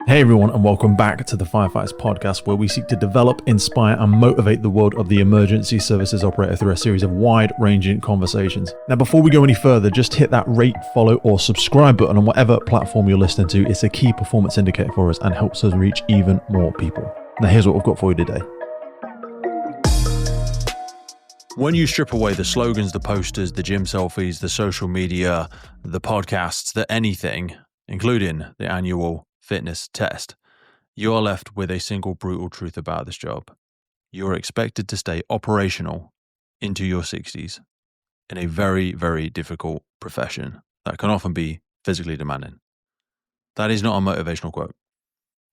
Hey everyone, and welcome back to the Firefighters podcast, where we seek to develop, inspire, and motivate the world of the emergency services operator through a series of wide-ranging conversations. Now, before we go any further, just hit that rate, follow, or subscribe button on whatever platform you're listening to. It's a key performance indicator for us and helps us reach even more people. Now, here's what we've got for you today. When you strip away the slogans, the posters, the gym selfies, the social media, the podcasts, the anything, including the annual fitness test, you are left with a single brutal truth about this job. You are expected to stay operational into your 60s in a very, very difficult profession that can often be physically demanding. That is not a motivational quote.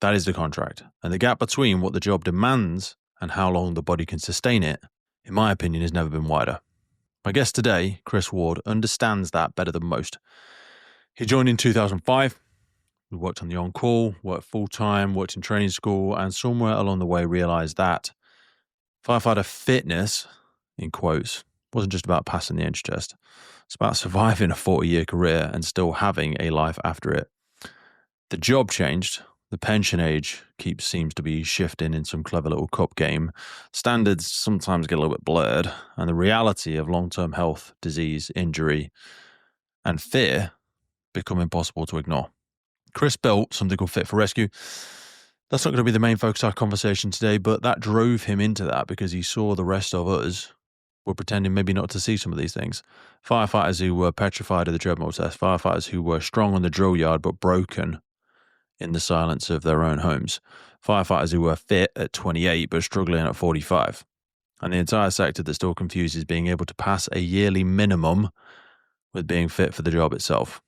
That is the contract. And the gap between what the job demands and how long the body can sustain it, in my opinion, has never been wider. My guest today, Chris Ward, understands that better than most. He joined in 2005. We worked on the on-call, worked full-time, worked in training school, and somewhere along the way realized that firefighter fitness, in quotes, wasn't just about passing the entry test. It's about surviving a 40-year career and still having a life after it. The job changed. The pension age seems to be shifting in some clever little cup game. Standards sometimes get a little bit blurred, and the reality of long-term health, disease, injury, and fear become impossible to ignore. Chris built something called Fit for Rescue. That's not going to be the main focus of our conversation today, but that drove him into that because he saw the rest of us were pretending maybe not to see some of these things. Firefighters who were petrified of the treadmill test, firefighters who were strong on the drill yard but broken in the silence of their own homes, firefighters who were fit at 28 but struggling at 45, and the entire sector that still confuses being able to pass a yearly minimum with being fit for the job itself.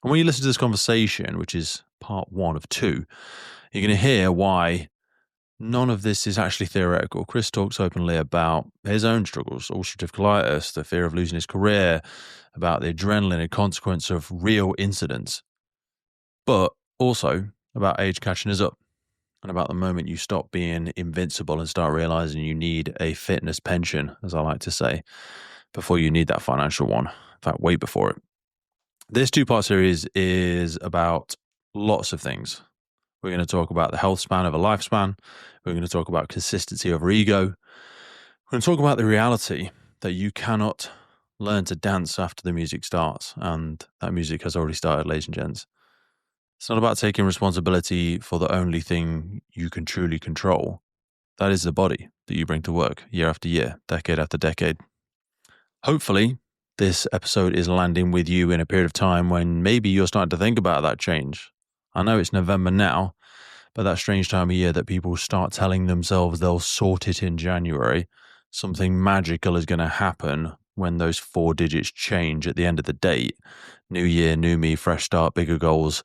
And when you listen to this conversation, which is part 1 of 2, you're going to hear why none of this is actually theoretical. Chris talks openly about his own struggles, ulcerative colitis, the fear of losing his career, about the adrenaline and consequence of real incidents, but also about age catching us up and about the moment you stop being invincible and start realizing you need a fitness pension, as I like to say, before you need that financial one. In fact, way before it. This 2-part series is about lots of things. We're going to talk about the health span of a lifespan. We're going to talk about consistency over ego. We're going to talk about the reality that you cannot learn to dance after the music starts. And that music has already started, ladies and gents. It's not about taking responsibility for the only thing you can truly control. That is the body that you bring to work year after year, decade after decade. Hopefully, this episode is landing with you in a period of time when maybe you're starting to think about that change. I know it's November now, but that strange time of year that people start telling themselves they'll sort it in January. Something magical is going to happen when those 4 digits change at the end of the date. New year, new me, fresh start, bigger goals.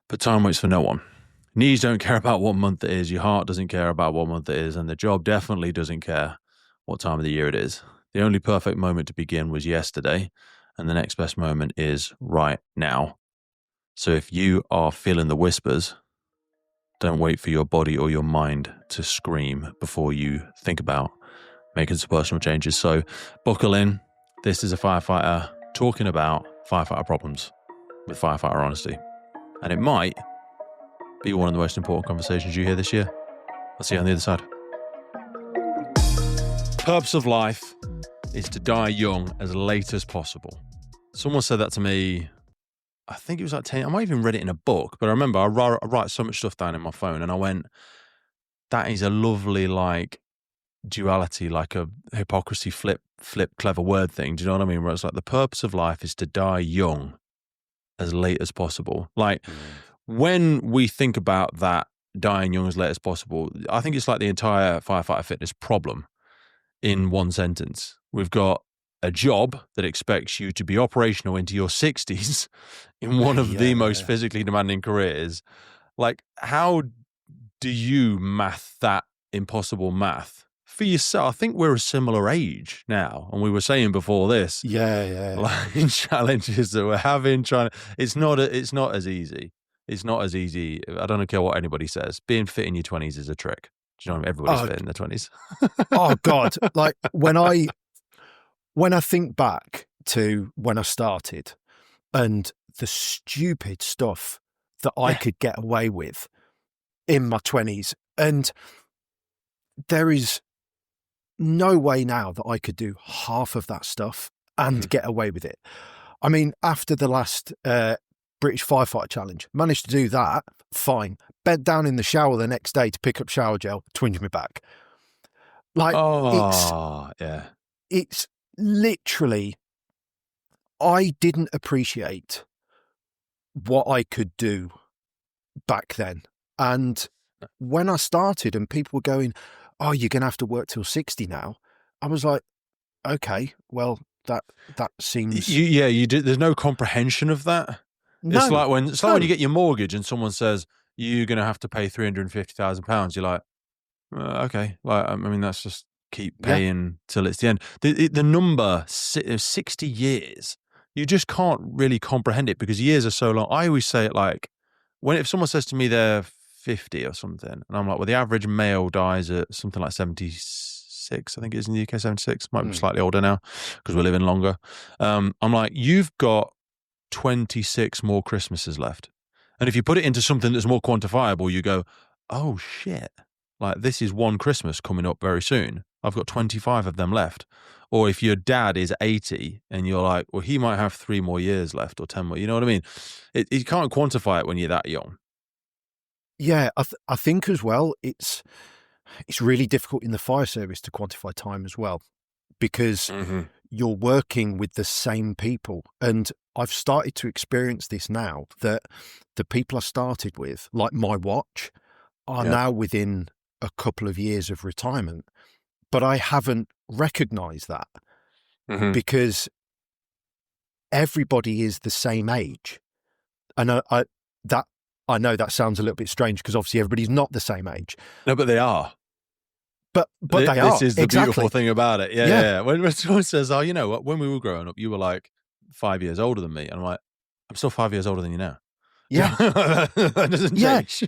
But time waits for no one. Knees don't care about what month it is. Your heart doesn't care about what month it is. And the job definitely doesn't care what time of the year it is. The only perfect moment to begin was yesterday, and the next best moment is right now. So if you are feeling the whispers, don't wait for your body or your mind to scream before you think about making some personal changes. So buckle in. This is a firefighter talking about firefighter problems with firefighter honesty. And it might be one of the most important conversations you hear this year. I'll see you on the other side. Purpose of life is to die young as late as possible. Someone said that to me, I think it was like 10, I might even read it in a book, but I remember I write so much stuff down in my phone and I went, that is a lovely like duality, like a hypocrisy flip clever word thing. Do you know what I mean? Where it's like the purpose of life is to die young as late as possible. Like when we think about that dying young as late as possible, I think it's like the entire firefighter fitness problem in one sentence. We've got a job that expects you to be operational into your 60s in one of the most physically demanding careers. Like, how do you math that impossible math for yourself? I think we're a similar age now, and we were saying before this, like challenges that we're having. It's not as easy. It's not as easy. I don't care what anybody says. Being fit in your 20s is a trick. Do you know, everybody's fit in their 20s. Oh God! Like when I think back to when I started and the stupid stuff that I could get away with in my 20s. And there is no way now that I could do half of that stuff and get away with it. I mean, after the last British Firefighter Challenge, managed to do that, fine. Bent down in the shower the next day to pick up shower gel, twinged me back. Like, it's literally, I didn't appreciate what I could do back then. And when I started and people were going, oh, you're going to have to work till 60 now. I was like, okay, well, that seems... You do. There's no comprehension of that. No, it's like when you get your mortgage and someone says, you're going to have to pay £350,000. You're like, okay. Like, I mean, that's just keep paying till it's the end. The number, 60 years, you just can't really comprehend it because years are so long. I always say it like, if someone says to me they're 50 or something, and I'm like, well, the average male dies at something like 76, I think it is in the UK, 76, might be slightly older now because we're living longer. I'm like, you've got 26 more Christmases left. And if you put it into something that's more quantifiable, you go, oh shit, like this is one Christmas coming up very soon. I've got 25 of them left. Or if your dad is 80 and you're like, well, he might have 3 more years left or 10 more, you know what I mean? You can't quantify it when you're that young. Yeah, I think as well, it's really difficult in the fire service to quantify time as well, because you're working with the same people. And I've started to experience this now, that the people I started with, like my watch, are now within a couple of years of retirement. But I haven't recognised that because everybody is the same age. And I know that sounds a little bit strange because obviously everybody's not the same age. No, but they are. But they are. This is the beautiful thing about it. Yeah. When someone says, oh, you know what, when we were growing up, you were like 5 years older than me. And I'm like, I'm still 5 years older than you now. Yeah. That doesn't change.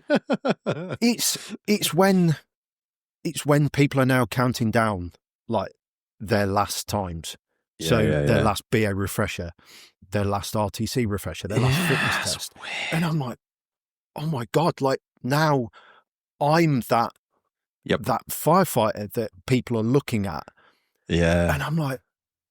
It's when people are now counting down like their last times. Their last BA refresher, their last RTC refresher, their last fitness test. Weird. And I'm like, oh my God, like now I'm that firefighter that people are looking at. Yeah. And I'm like,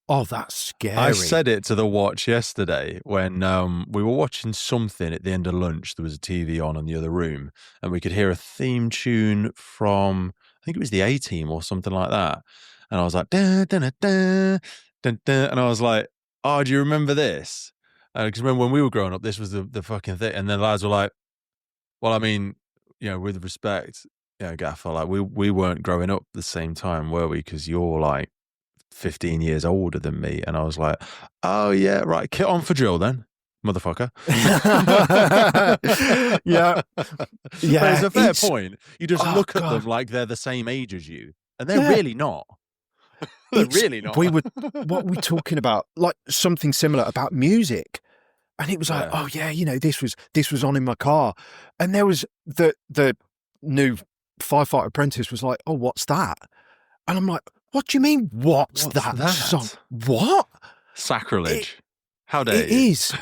oh, that's scary. I said it to the watch yesterday when we were watching something at the end of lunch. There was a TV on in the other room and we could hear a theme tune from, I think it was the A-Team or something like that. And I was like, da, da, da, da, da, da. And I was like, oh, do you remember this? Because remember when we were growing up, this was the fucking thing. And then the lads were like, well, I mean, you know, with respect, you know, Gaffer, like we weren't growing up the same time, were we? Because you're like 15 years older than me. And I was like, oh yeah, right, kit on for drill then, motherfucker. Yeah. But it's a fair point. You just look at them like they're the same age as you. And they're really not. They're really not. What we're talking about, like something similar about music. And it was like, oh yeah, you know, this was on in my car. And there was the new Firefighter Apprentice was like, oh, what's that? And I'm like, what do you mean, what's that song? What? Sacrilege. How dare you? It is.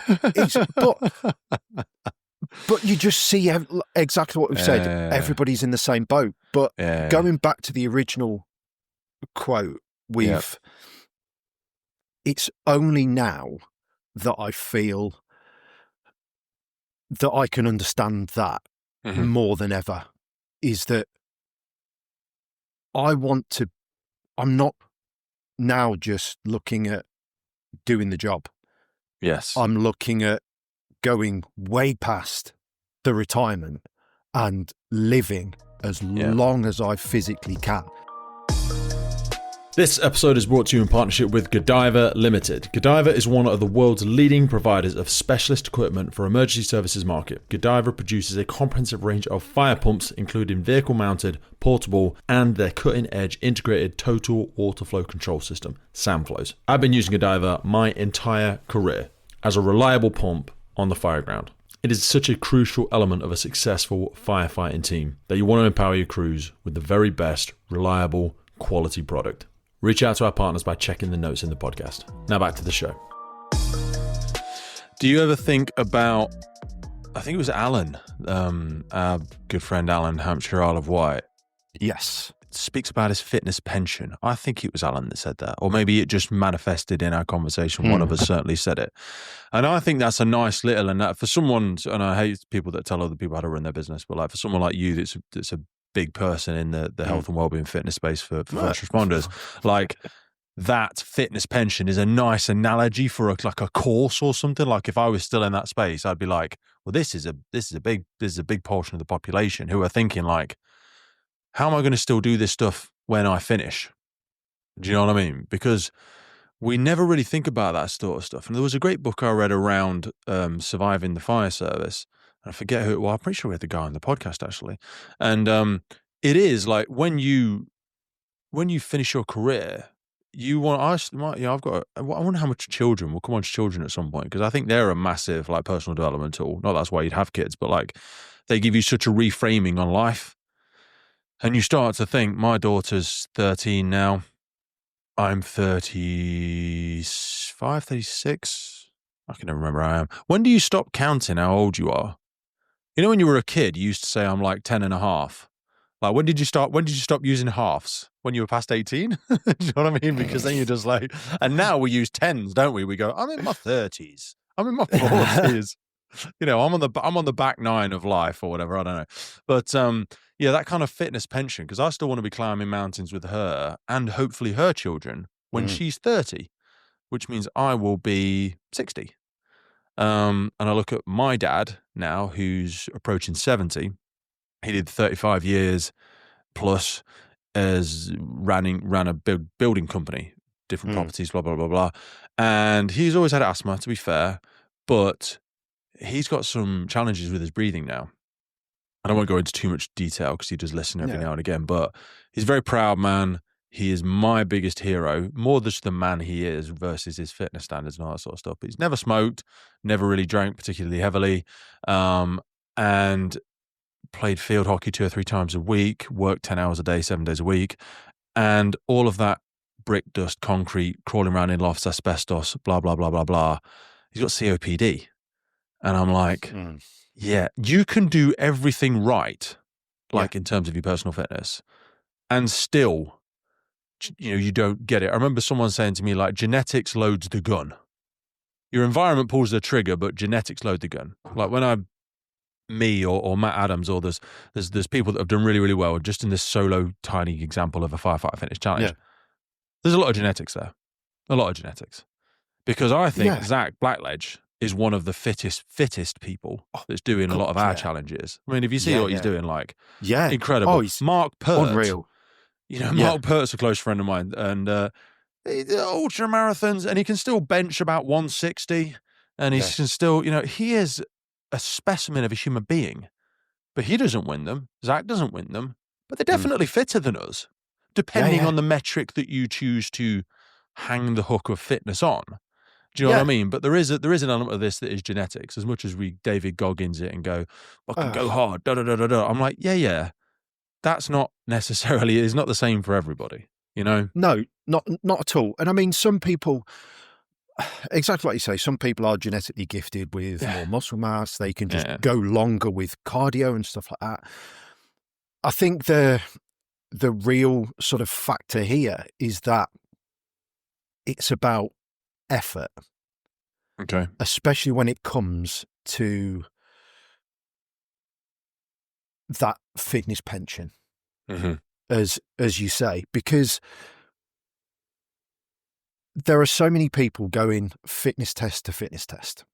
But you just see exactly what we've said. Everybody's in the same boat. But going back to the original quote, it's only now that I feel that I can understand that more than ever, is that I'm not now just looking at doing the job. Yes. I'm looking at going way past the retirement and living as long as I physically can. This episode is brought to you in partnership with Godiva Limited. Godiva is one of the world's leading providers of specialist equipment for emergency services market. Godiva produces a comprehensive range of fire pumps, including vehicle-mounted, portable, and their cutting-edge integrated total water flow control system, SAMFlows. I've been using Godiva my entire career as a reliable pump on the fire ground. It is such a crucial element of a successful firefighting team that you want to empower your crews with the very best, reliable, quality product. Reach out to our partners by checking the notes in the podcast. Now back to the show. Do you ever think about I think it was Alan, our good friend Alan, Hampshire Isle of Wight, Yes. speaks about his fitness pension. I think it was Alan that said that, or maybe it just manifested in our conversation. One of us certainly said it. And I think that's a nice little, and that for someone, and I hate people that tell other people how to run their business, but like for someone like you that's a big person in the health and wellbeing fitness space for first responders, like that fitness pension is a nice analogy for like a course or something. Like if I was still in that space, I'd be like, well, this is a big portion of the population who are thinking like, how am I going to still do this stuff when I finish? Do you know what I mean? Because we never really think about that sort of stuff. And there was a great book I read around surviving the fire service. I forget who it was. I'm pretty sure we had the guy on the podcast actually. And it is like when you finish your career, you want. I wonder how much children. We'll come on to children at some point because I think they're a massive like personal development tool. Not that's why you'd have kids, but like they give you such a reframing on life. And you start to think, my daughter's 13 now. I'm 35, 36. I can never remember how I am. When do you stop counting how old you are? You know, when you were a kid, you used to say, I'm like 10 and a half. Like, when did you stop using halves? When you were past 18? Do you know what I mean? Because then you're just like, and now we use tens, don't we? We go, I'm in my 30s. I'm in my 40s. You know, I'm on the back nine of life or whatever. I don't know. But, yeah, that kind of fitness pension, because I still want to be climbing mountains with her and hopefully her children when she's 30, which means I will be 60. And I look at my dad now, who's approaching 70. He did 35 years plus as ran a building company, different properties, blah, blah, blah, blah. And he's always had asthma, to be fair, but he's got some challenges with his breathing now. I don't want to go into too much detail because he does listen every now and again, but he's a very proud man. He is my biggest hero, more just the man he is versus his fitness standards and all that sort of stuff. But he's never smoked, never really drank particularly heavily, and played field hockey 2 or 3 times a week, worked 10 hours a day, 7 days a week, and all of that brick, dust, concrete, crawling around in lofts, asbestos, blah, blah, blah, blah, blah. He's got COPD. And I'm like, yeah, you can do everything right, like in terms of your personal fitness, and still, you know, you don't get it. I remember someone saying to me, like, genetics loads the gun. Your environment pulls the trigger, but genetics load the gun. Like when me or Matt Adams, or there's people that have done really, really well, just in this solo tiny example of a firefighter fitness challenge. There's a lot of genetics there, because I think Zach Blackledge is one of the fittest people that's doing a lot of our challenges. I mean, if you see what he's doing, like, incredible. Oh, Mark Pert, unreal. You know, Mark Pert's a close friend of mine, and he did ultra marathons, and he can still bench about 160, and he can still, you know, he is a specimen of a human being, but he doesn't win them. Zach doesn't win them, but they're definitely fitter than us, depending on the metric that you choose to hang the hook of fitness on. Do you know what I mean? But there is an element of this that is genetics. As much as we David Goggins it and go, I can go hard, da da da da da. I'm like, yeah. That's not necessarily, it's not the same for everybody, you know? No, not at all. And I mean, some people, exactly like you say, some people are genetically gifted with more muscle mass. They can just go longer with cardio and stuff like that. I think the real sort of factor here is that it's about effort. Okay. Especially when it comes to that fitness pension, as you say, because there are so many people going fitness test to fitness test.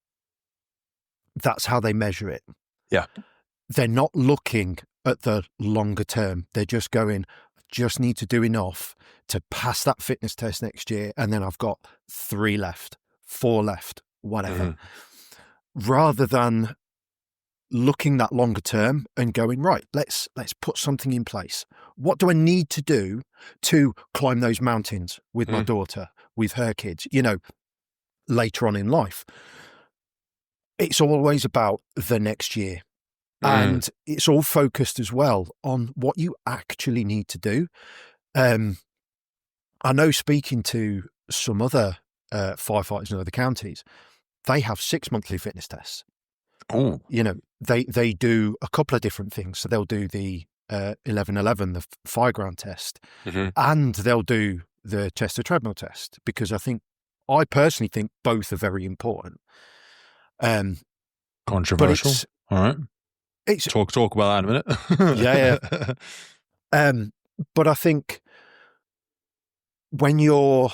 That's how they measure it. Yeah. They're not looking at the longer term. They're just going, just need to do enough to pass that fitness test next year. And then I've got 3 left, 4 left, whatever. Rather than looking that longer term and going, right, let's put something in place. What do I need to do to climb those mountains with my daughter, with her kids, you know, later on in life? It's always about the next year. And it's all focused as well on what you actually need to do. I know, speaking to some other firefighters in other counties, they have 6 monthly fitness tests. Oh, They do a couple of different things. So they'll do the 11-11, the fireground test, and they'll do the Chester treadmill test, because I personally think both are very important. Controversial. All right. Talk about that in a minute. Yeah. But I think when you're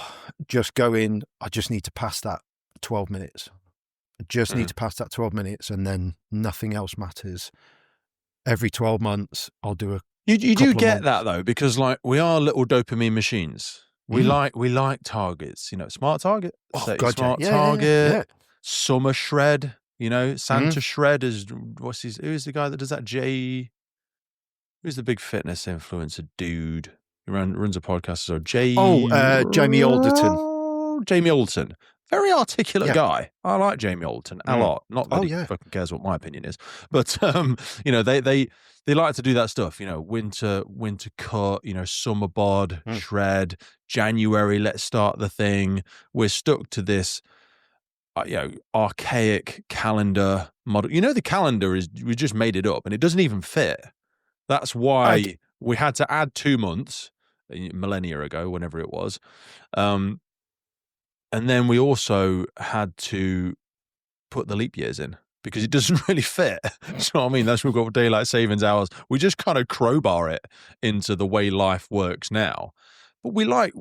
just going, I just need to pass that 12 minutes. I just need to pass that 12 minutes, and then nothing else matters. Every 12 months, I'll do a You do get that, though, because like we are little dopamine machines. We like targets, smart target, smart target, summer shred, Santa shred is who's the guy that does that? Who's the big fitness influencer dude who runs a podcast? So Jamie Alderton. Jamie Alderton. Very articulate guy. I like Jamie Alderton a lot. Not that he fucking cares what my opinion is, but they like to do that stuff. Winter cut. Summer bod, shred. January, let's start the thing. We're stuck to this, archaic calendar model. The calendar we just made it up, and it doesn't even fit. That's why we had to add 2 months millennia ago, whenever it was. And then we also had to put the leap years in because it doesn't really fit. So I mean, that's we've got daylight savings hours. We just kind of crowbar it into the way life works now. But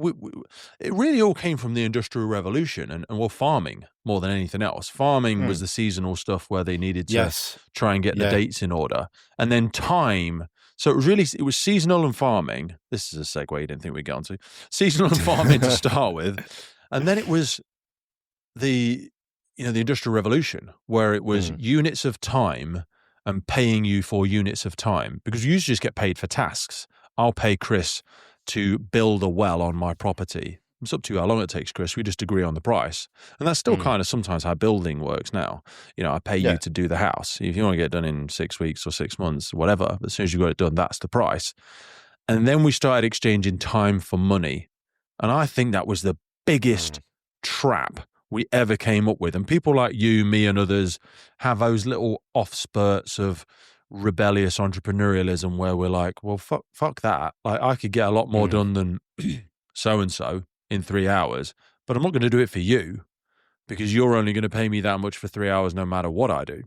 it really all came from the Industrial Revolution and farming more than anything else. Farming was the seasonal stuff where they needed to try and get the dates in order. And then time. So it was seasonal and farming. This is a segue you didn't think we'd get onto. Seasonal and farming to start with. And then it was the Industrial Revolution, where it was units of time and paying you for units of time, because you used to just get paid for tasks. I'll pay Chris to build a well on my property. It's up to you how long it takes, Chris. We just agree on the price. And that's still kind of sometimes how building works now. I pay you to do the house. If you want to get it done in 6 weeks or 6 months, whatever, as soon as you got it done, that's the price. And then we started exchanging time for money. And I think that was the biggest trap we ever came up with. And people like you, me, and others have those little off spurts of rebellious entrepreneurialism where we're like, well, fuck that. Like, I could get a lot more done than so-and-so in 3 hours, but I'm not going to do it for you because you're only going to pay me that much for 3 hours no matter what I do.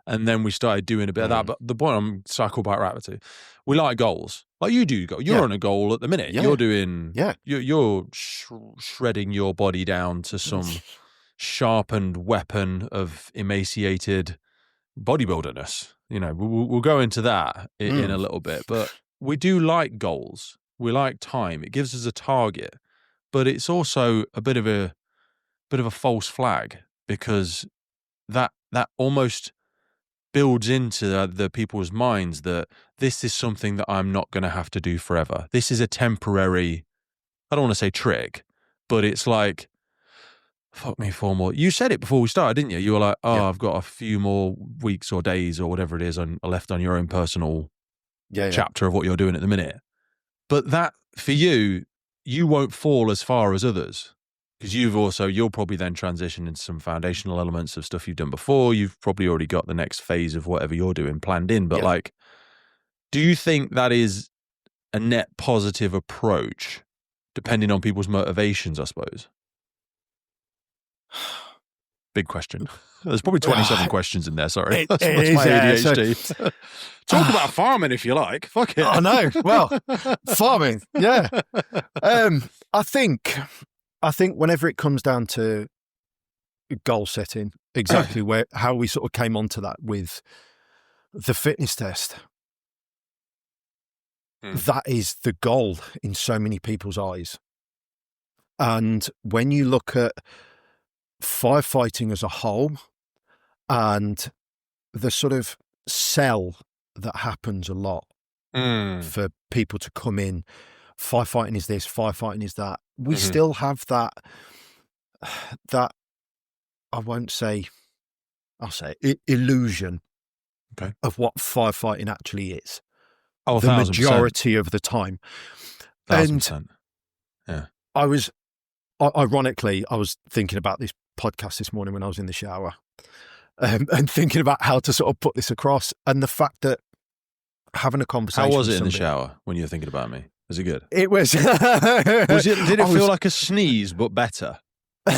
And then we started doing a bit of that. But the point I'm cycle back right to, we like goals. Like you do. You're on a goal at the minute. You're doing, you're shredding your body down to some sharpened weapon of emaciated bodybuilderness. We'll go into that in a little bit. But we do like goals. We like time. It gives us a target. But it's also a bit of a false flag, because that almost builds into the people's minds that this is something that I'm not going to have to do forever. This is a temporary, I don't want to say trick, but it's like, fuck me 4 more. You said it before we started, didn't you? You were like, I've got a few more weeks or days or whatever it is left on your own personal chapter of what you're doing at the minute. But that, for you won't fall as far as others. Because you'll probably then transition into some foundational elements of stuff you've done before. You've probably already got the next phase of whatever you're doing planned in. But do you think that is a net positive approach, depending on people's motivations, I suppose? Big question. There's probably 27 questions in there, sorry. That's my ADHD. Talk about farming if you like. Fuck it. I know. Well, farming, yeah. I think whenever it comes down to goal setting, exactly how we sort of came onto that with the fitness test, that is the goal in so many people's eyes. And when you look at firefighting as a whole and the sort of sell that happens a lot for people to come in, firefighting is this, firefighting is that. We still have that I'll say illusion of what firefighting actually is. Oh, the 1,000%. Majority of the time. 1,000%. Yeah. Ironically, I was thinking about this podcast this morning when I was in the shower. and thinking about how to sort of put this across. And the fact that having a conversation. How was it in the somebody, shower when you were thinking about me? Was it good? It was. Did it feel like a sneeze, but better? We'll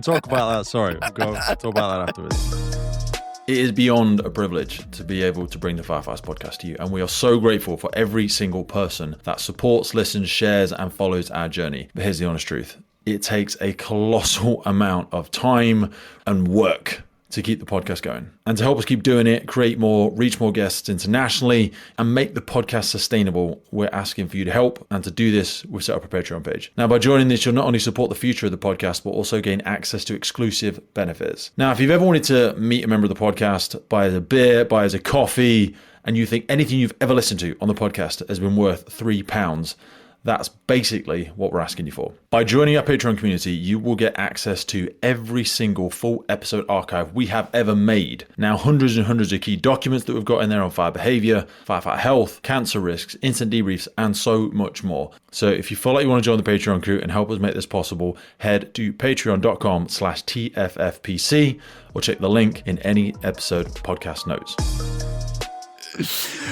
talk about that. Sorry, we'll talk about that afterwards. It is beyond a privilege to be able to bring the Firefighters podcast to you, and we are so grateful for every single person that supports, listens, shares, and follows our journey. But here's the honest truth. It takes a colossal amount of time and work to keep the podcast going. And to help us keep doing it, create more, reach more guests internationally, and make the podcast sustainable, we're asking for you to help. And to do this, we've set up a Patreon page. Now, by joining this, you'll not only support the future of the podcast, but also gain access to exclusive benefits. Now, if you've ever wanted to meet a member of the podcast, buy us a beer, buy us a coffee, and you think anything you've ever listened to on the podcast has been worth £3, that's basically what we're asking you for. By joining our Patreon community, you will get access to every single full episode archive we have ever made. Now, hundreds and hundreds of key documents that we've got in there on fire behavior, firefighter health, cancer risks, incident debriefs, and so much more. So if you feel like you want to join the Patreon crew and help us make this possible, head to patreon.com/TFFPC or check the link in any episode podcast notes.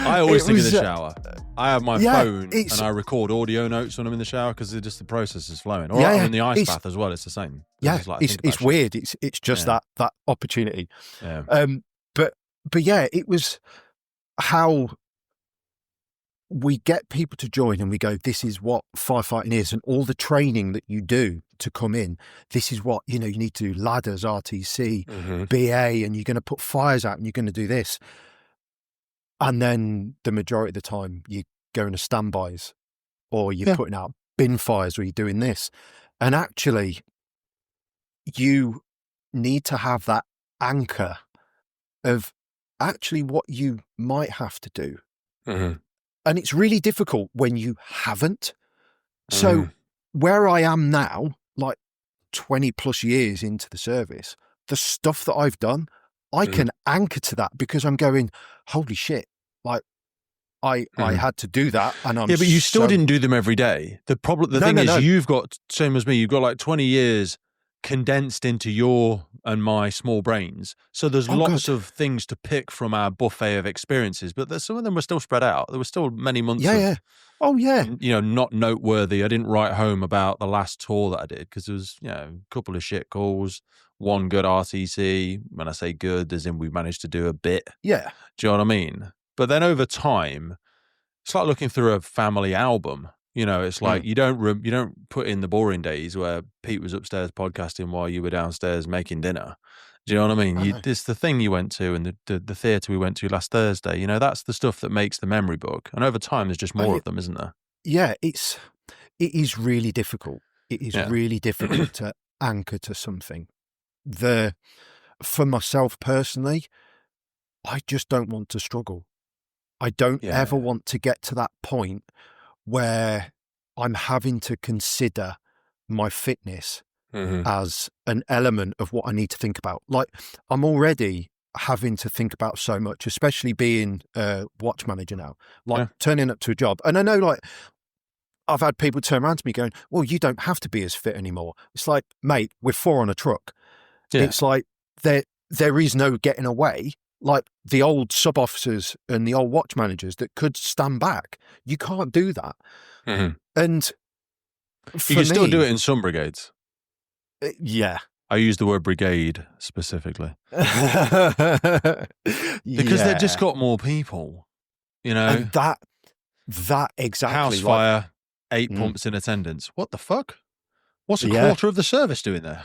I always think of the shower. I have my phone and I record audio notes when I'm in the shower because just the process is flowing. Or I'm in the ice bath as well. It's the same. It's weird. It's just that opportunity. Yeah. But yeah, it was how we get people to join and we go, this is what firefighting is, and all the training that you do to come in. This is what, you need to do ladders, RTC, BA, and you're going to put fires out and you're going to do this. And then the majority of the time you're going to standbys or you're putting out bin fires or you're doing this. And actually you need to have that anchor of actually what you might have to do. And it's really difficult when you haven't. So where I am now, like 20 plus years into the service, the stuff that I've done, I can anchor to that because I'm going, holy shit. Like I had to do that, and I'm but you still didn't do them every day. The thing is, you've got, same as me, you've got like 20 years condensed into your and my small brains. So there's lots of things to pick from our buffet of experiences, but some of them were still spread out. There were still many months of, not noteworthy. I didn't write home about the last tour that I did because there was, a couple of shit calls, one good RTC. When I say good, as in we managed to do a bit. Yeah. Do you know what I mean? But then over time, it's like looking through a family album. It's like you don't put in the boring days where Pete was upstairs podcasting while you were downstairs making dinner. Do you know what I mean? It's the thing you went to and the theatre we went to last Thursday. That's the stuff that makes the memory book. And over time, there's just more of them, isn't there? Yeah, it is really difficult. It is really difficult to anchor to something. For myself personally, I just don't want to struggle. I don't ever want to get to that point where I'm having to consider my fitness as an element of what I need to think about. Like, I'm already having to think about so much, especially being a watch manager now, turning up to a job. And I know, I've had people turn around to me going, well, you don't have to be as fit anymore. It's like, mate, we're 4 on a truck. Yeah. It's like there is no getting away. Like the old sub-officers and the old watch managers that could stand back. You can't do that. And you can still do it in some brigades. Yeah. I use the word brigade specifically. Because they've just got more people, And that exactly. House fire, 8 pumps in attendance. What the fuck? What's a quarter of the service doing there?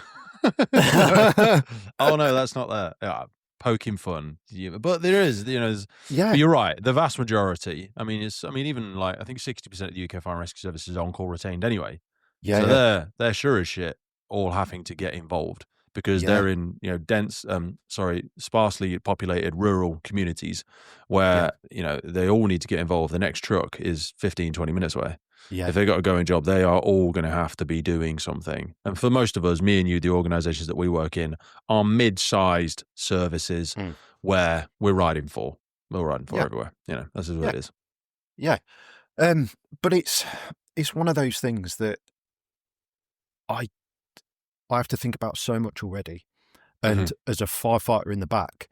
Oh no, that's not there. Yeah. Poking fun, but there is, but you're right. The vast majority. I mean, even I think 60% of the UK Fire and Rescue Service is on-call retained anyway. Yeah, so they're sure as shit all having to get involved because they're in dense, sparsely populated rural communities where they all need to get involved. The next truck is 15-20 minutes away. Yeah. If they've got a going job, they are all going to have to be doing something. And for most of us, me and you, the organisations that we work in, are mid-sized services where we're riding for. We're riding for everywhere. This is what it is. Yeah. But it's one of those things that I have to think about so much already. And as a firefighter in the back,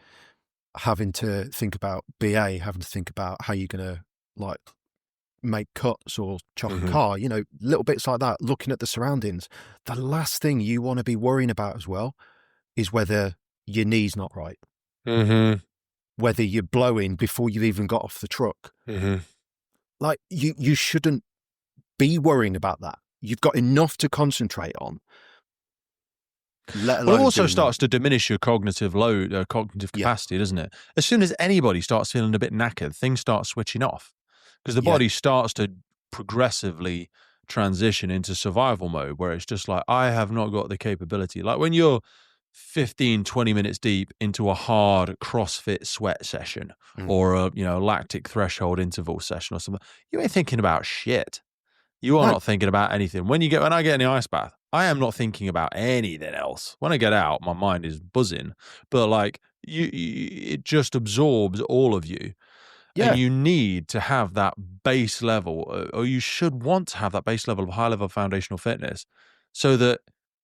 having to think about BA, having to think about how you're going to like make cuts or chock a car, you know, little bits like that, looking at the surroundings. The last thing you want to be worrying about as well is whether your knee's not right, whether you're blowing before you've even got off the truck. Like you shouldn't be worrying about that. You've got enough to concentrate on. Well, it also starts to diminish your cognitive load, cognitive capacity, doesn't it? As soon as anybody starts feeling a bit knackered, things start switching off because the body starts to progressively transition into survival mode where it's just like, I have not got the capability. Like when you're 15, 20 minutes deep into a hard CrossFit sweat session or a, lactic threshold interval session or something, you ain't thinking about shit. You are not thinking about anything. When I get in the ice bath, I am not thinking about anything else. When I get out, my mind is buzzing. But like it just absorbs all of you. Yeah. And you need to have that base level, or you should want to have that base level of high level foundational fitness so that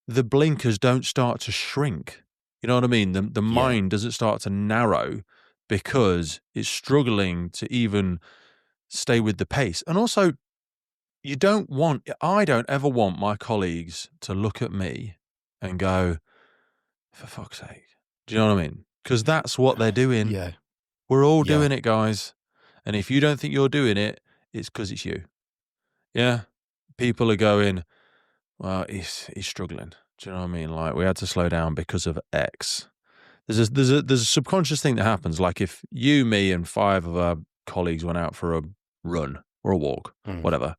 the blinkers don't start to shrink. You know what I mean? The mind doesn't start to narrow because it's struggling to even stay with the pace. And also, I don't ever want my colleagues to look at me and go, for fuck's sake. Do you know what I mean? Because that's what they're doing. Yeah. We're all doing it, guys. And if you don't think you're doing it, it's because it's you. Yeah. People are going, well, he's struggling. Do you know what I mean? Like, we had to slow down because of X. There's a subconscious thing that happens. Like if you, me, and 5 of our colleagues went out for a run or a walk, whatever,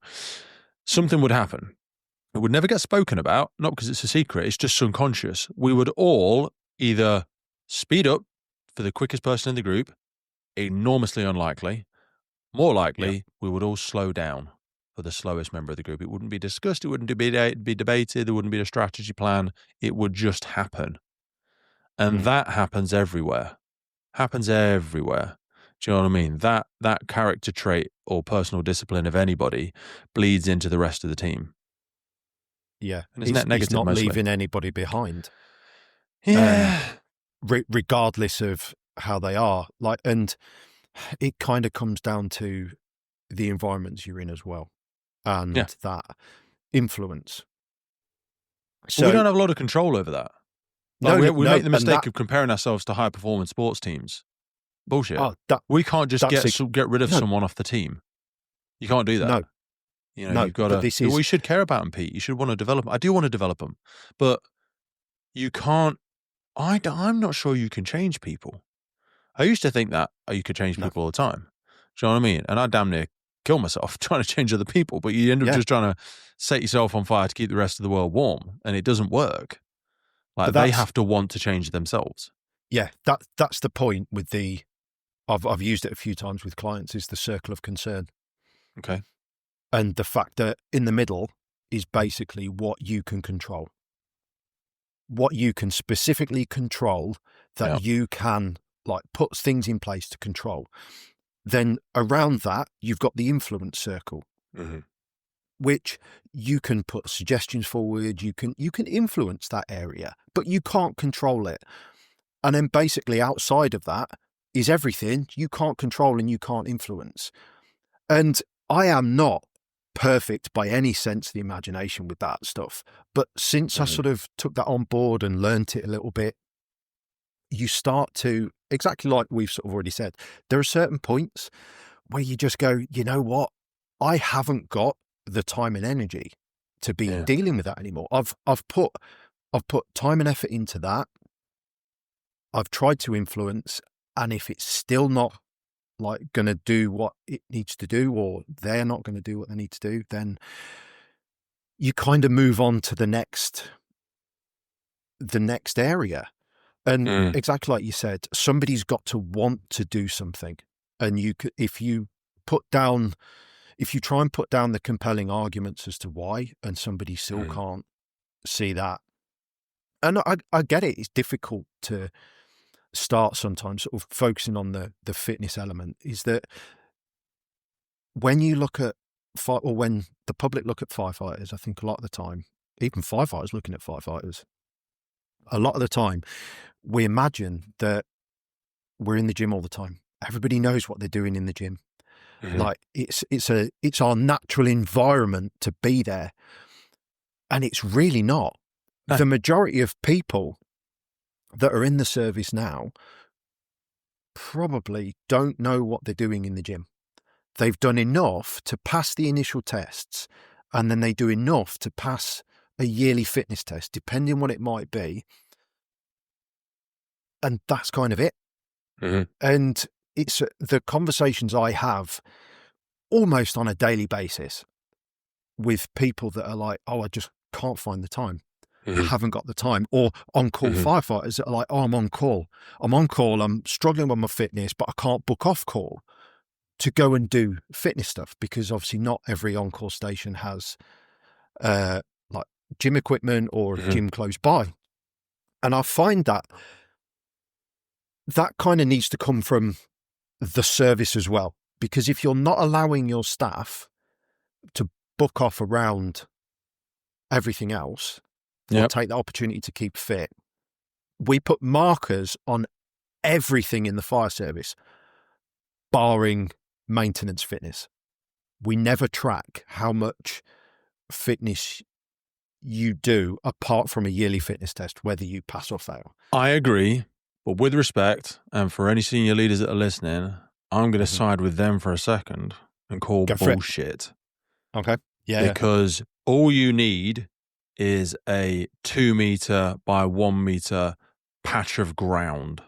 something would happen. It would never get spoken about, not because it's a secret, it's just subconscious. We would all either speed up for the quickest person in the group, enormously unlikely. More likely, we would all slow down for the slowest member of the group. It wouldn't be discussed, it wouldn't be debated, there wouldn't be a strategy plan. It would just happen. And that happens everywhere. Do you know what I mean? That character trait or personal discipline of anybody bleeds into the rest of the team. Yeah. And it's net negative, it's not mostly. leaving anybody behind. Yeah. Regardless of how they are. Like, and it kind of comes down to the environments you're in as well. And that influence. So we don't have a lot of control over that. Like we make the mistake of comparing ourselves to high performance sports teams. Bullshit. We can't just get rid of someone off the team. You can't do that. No. You've got to. We should care about them, Pete. You should want to develop them. I do want to develop them, but you can't. I'm not sure you can change people. I used to think that you could change people all the time. Do you know what I mean? And I damn near kill myself trying to change other people, but you end up just trying to set yourself on fire to keep the rest of the world warm, and it doesn't work. Like they have to want to change themselves. Yeah, that's the point with the. I've used it a few times with clients, is the circle of concern. Okay. And the fact that in the middle is basically what you can control. What you can specifically control that you can like put things in place to control. Then around that, you've got the influence circle, which you can put suggestions forward. You can influence that area, but you can't control it. And then basically outside of that is everything you can't control and you can't influence. And I am not perfect by any sense of the imagination with that stuff. But since I sort of took that on board and learnt it a little bit, you start to, exactly like we've sort of already said, there are certain points where you just go, you know what? I haven't got the time and energy to be dealing with that anymore. I've put time and effort into that. I've tried to influence, and if it's still not like going to do what it needs to do, or they're not going to do what they need to do, then you kind of move on to the next area. And exactly like you said, somebody's got to want to do something. And if you try and put down the compelling arguments as to why, and somebody still can't see that. And I get it. It's difficult to start sometimes sort of focusing on the fitness element, is that when you look at or when the public look at firefighters, I think a lot of the time, even firefighters looking at firefighters, a lot of the time we imagine that we're in the gym all the time. Everybody knows what they're doing in the gym. Like it's our natural environment to be there. And it's really not. No. The majority of people that are in the service now probably don't know what they're doing in the gym. They've done enough to pass the initial tests, and then they do enough to pass a yearly fitness test, depending what it might be. And that's kind of it. And it's the conversations I have almost on a daily basis with people that are like, oh, I just can't find the time. I haven't got the time. Or on-call firefighters that are like, oh, I'm on call. I'm struggling with my fitness, but I can't book off call to go and do fitness stuff, because obviously not every on-call station has like gym equipment or a gym close by. And I find that kind of needs to come from the service as well, because if you're not allowing your staff to book off around everything else, or take the opportunity to keep fit, we put markers on everything in the fire service, barring maintenance fitness. We never track how much fitness you do apart from a yearly fitness test, whether you pass or fail. I agree, but with respect, and for any senior leaders that are listening, I'm going to side with them for a second and call bullshit. Okay. Yeah. Because all you need is a 2 meter by 1 meter patch of ground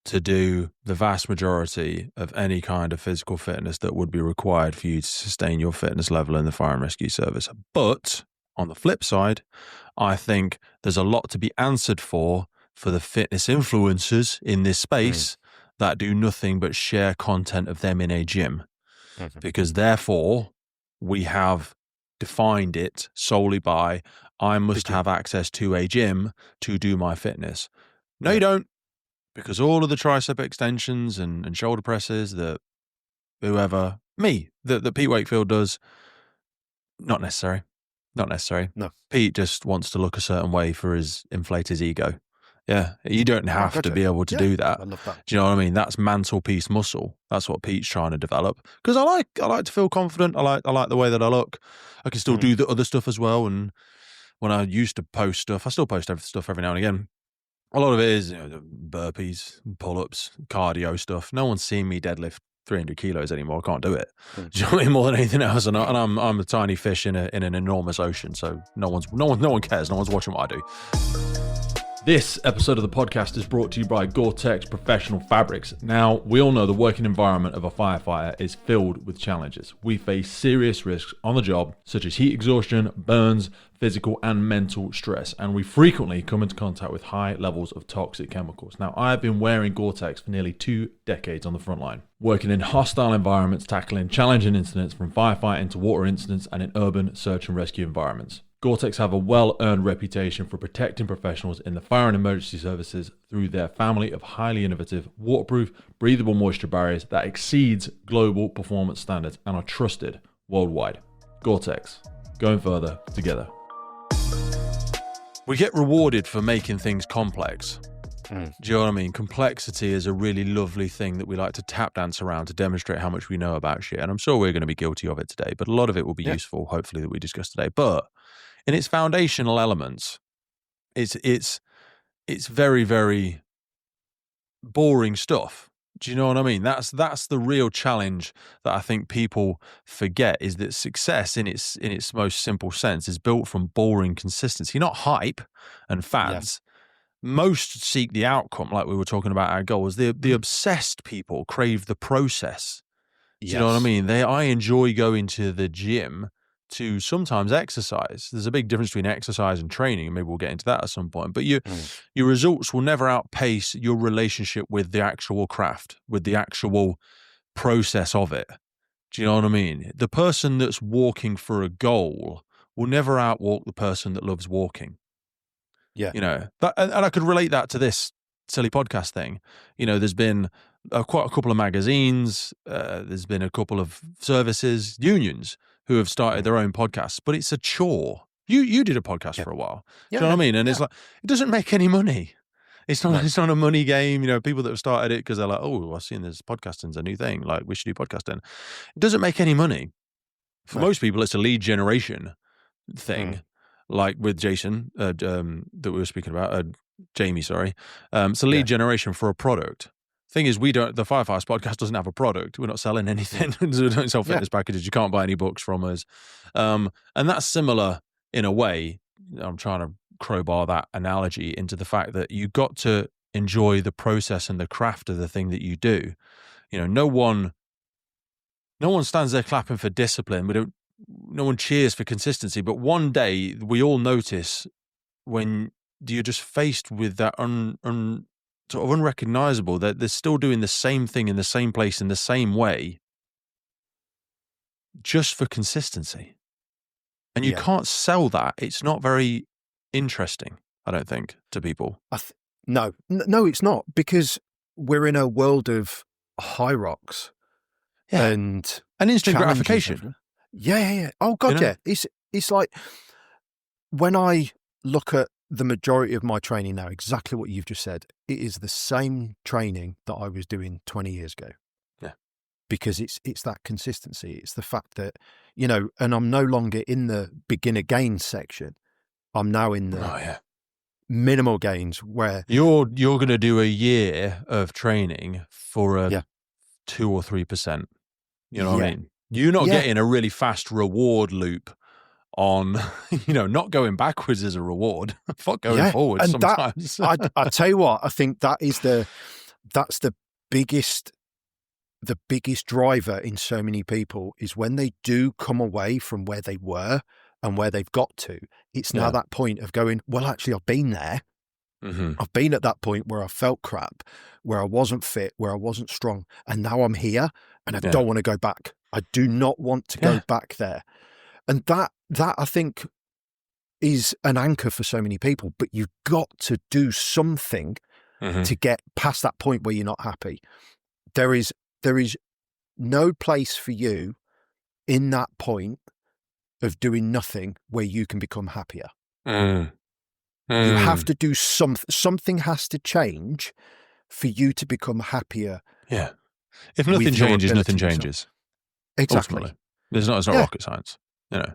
to do the vast majority of any kind of physical fitness that would be required for you to sustain your fitness level in the fire and rescue service. But on the flip side, I think there's a lot to be answered for the fitness influencers in this space that do nothing but share content of them in a gym. Because therefore, we have defined it solely by, I must have access to a gym to do my fitness. No, you don't. Because all of the tricep extensions and shoulder presses that that Pete Wakefield does, not necessary. No. Pete just wants to look a certain way for inflate his ego. Yeah, you don't have to be able to do that. I love that. Do you know what I mean? That's mantelpiece muscle. That's what Pete's trying to develop. Because I like to feel confident. I like the way that I look. I can still do the other stuff as well. And when I used to post stuff, I still post stuff every now and again. A lot of it is burpees, pull-ups, cardio stuff. No one's seeing me deadlift 300 kilos anymore. I can't do it. Do you know what I mean? More than anything else, and I'm a tiny fish in an enormous ocean. So no one cares. No one's watching what I do. This episode of the podcast is brought to you by Gore-Tex Professional Fabrics. Now, we all know the working environment of a firefighter is filled with challenges. We face serious risks on the job, such as heat exhaustion, burns, physical and mental stress, and we frequently come into contact with high levels of toxic chemicals. Now, I've been wearing Gore-Tex for nearly 2 decades on the front line, working in hostile environments, tackling challenging incidents from firefighting to water incidents and in urban search and rescue environments. Gore-Tex have a well-earned reputation for protecting professionals in the fire and emergency services through their family of highly innovative, waterproof, breathable moisture barriers that exceeds global performance standards and are trusted worldwide. Gore-Tex, going further together. We get rewarded for making things complex. Do you know what I mean? Complexity is a really lovely thing that we like to tap dance around to demonstrate how much we know about shit. And I'm sure we're going to be guilty of it today, but a lot of it will be useful, hopefully, that we discuss today. But in its foundational elements, it's very, very boring stuff. Do you know what I mean? That's the real challenge that I think people forget, is that success in its most simple sense is built from boring consistency, not hype and fads. Most seek the outcome, like we were talking about our goals. The obsessed people crave the process. Do you know what I mean? I enjoy going to the gym to sometimes exercise. There's a big difference between exercise and training, and maybe we'll get into that at some point. But your results will never outpace your relationship with the actual craft, with the actual process of it. Do you know what I mean? The person that's walking for a goal will never outwalk the person that loves walking. Yeah. You know, and I could relate that to this silly podcast thing. You know, there's been quite a couple of magazines, there's been a couple of services, unions, who have started their own podcasts, but it's a chore. You did a podcast for a while. Do you know what I mean? And it's like, it doesn't make any money. It's not a money game. People that have started it because they're like, oh, I've seen this podcasting's a new thing. Like, we should do podcasting. It doesn't make any money. For most people, it's a lead generation thing, like with Jason that we were speaking about, Jamie, sorry. It's a lead generation for a product. Thing is, the Firefighters podcast doesn't have a product. We're not selling anything. So we don't sell fitness packages. You can't buy any books from us. And that's similar in a way. I'm trying to crowbar that analogy into the fact that you got to enjoy the process and the craft of the thing that you do. No one stands there clapping for discipline. No one cheers for consistency. But one day we all notice when you're just faced with that sort of unrecognizable, that they're still doing the same thing in the same place in the same way, just for consistency. And you can't sell that. It's not very interesting, I don't think, to people. No, it's not, because we're in a world of high rocks and instant gratification. Yeah. Oh God, yeah. It's like when I look at the majority of my training now, exactly what you've just said, it is the same training that I was doing 20 years ago. Yeah. Because it's that consistency. It's the fact that, and I'm no longer in the beginner gains section. I'm now in the minimal gains, where you're going to do a year of training for a 2 or 3%. You know what I mean? You're not getting a really fast reward loop on, not going backwards as a reward. Fuck going forward and sometimes. I tell you what, I think that's the biggest driver in so many people, is when they do come away from where they were and where they've got to. It's now that point of going, well, actually, I've been there. Mm-hmm. I've been at that point where I felt crap, where I wasn't fit, where I wasn't strong, and now I'm here, and I don't want to go back. I do not want to go back there. And that I think is an anchor for so many people, but you've got to do something to get past that point where you're not happy. There is no place for you in that point of doing nothing where you can become happier. You have to do something has to change for you to become happier. Yeah. If nothing changes, nothing changes. Exactly. Ultimately. It's not rocket science, No.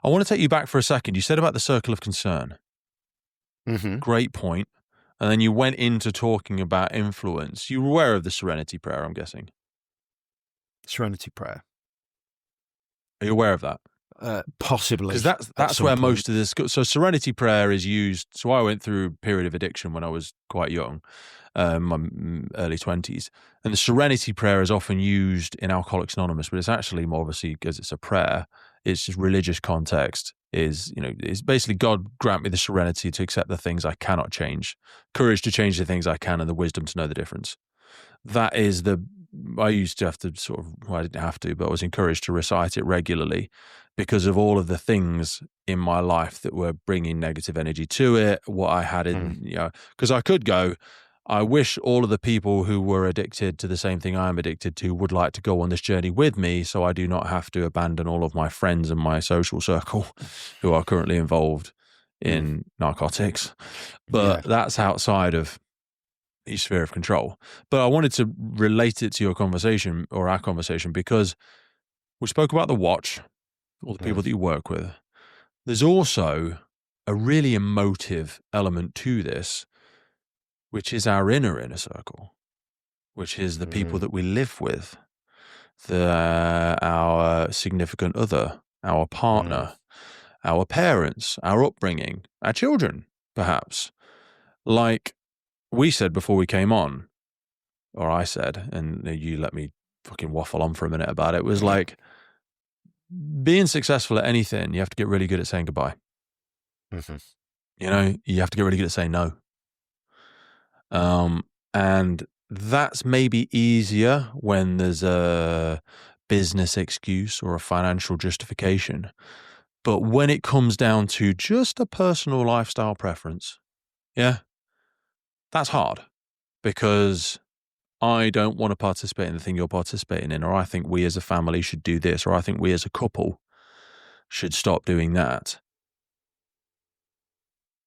I want to take you back for a second. You said about the circle of concern. Great point. And then you went into talking about influence. You were aware of the Serenity Prayer, I'm guessing. Serenity Prayer. Are you aware of that? Possibly. Because that's where most of this... So Serenity Prayer is used... So I went through a period of addiction when I was quite young, my early 20s. And the Serenity Prayer is often used in Alcoholics Anonymous, but it's actually more obviously because it's a prayer. It's just religious context. It's basically, God grant me the serenity to accept the things I cannot change, courage to change the things I can, and the wisdom to know the difference. That is I used to have to I didn't have to, but I was encouraged to recite it regularly because of all of the things in my life that were bringing negative energy to it, what I had in, because I could go, I wish all of the people who were addicted to the same thing I am addicted to would like to go on this journey with me, so I do not have to abandon all of my friends and my social circle who are currently involved in narcotics. But that's outside of your sphere of control. But I wanted to relate it to your conversation, or our conversation, because we spoke about the watch, all the people that you work with. There's also a really emotive element to this, which is our inner circle, which is the people that we live with, our significant other, our partner, our parents, our upbringing, our children, perhaps. Like we said before we came on, or I said, and you let me fucking waffle on for a minute about it, was like, being successful at anything, you have to get really good at saying goodbye. You have to get really good at saying no. And that's maybe easier when there's a business excuse or a financial justification. But when it comes down to just a personal lifestyle preference, that's hard, because I don't want to participate in the thing you're participating in, or I think we as a family should do this, or I think we as a couple should stop doing that.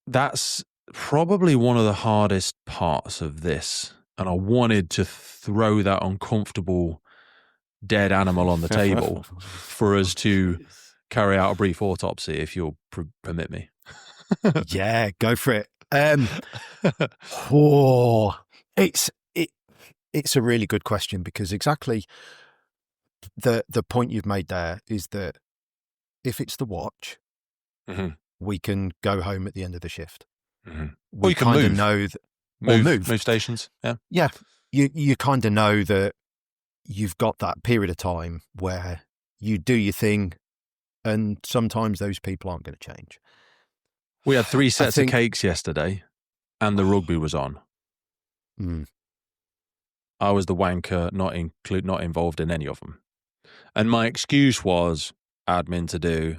That's probably one of the hardest parts of this, and I wanted to throw that uncomfortable dead animal on the table for us to carry out a brief autopsy, if you'll permit me. Yeah, go for it. Oh, it's a really good question, because exactly the point you've made there is that if it's the watch, we can go home at the end of the shift. We kind of know that, move stations. Yeah, you kind of know that you've got that period of time where you do your thing, and sometimes those people aren't going to change. We had 3 sets of cakes yesterday, and the rugby was on. I was the wanker, not involved in any of them. And my excuse was admin to do.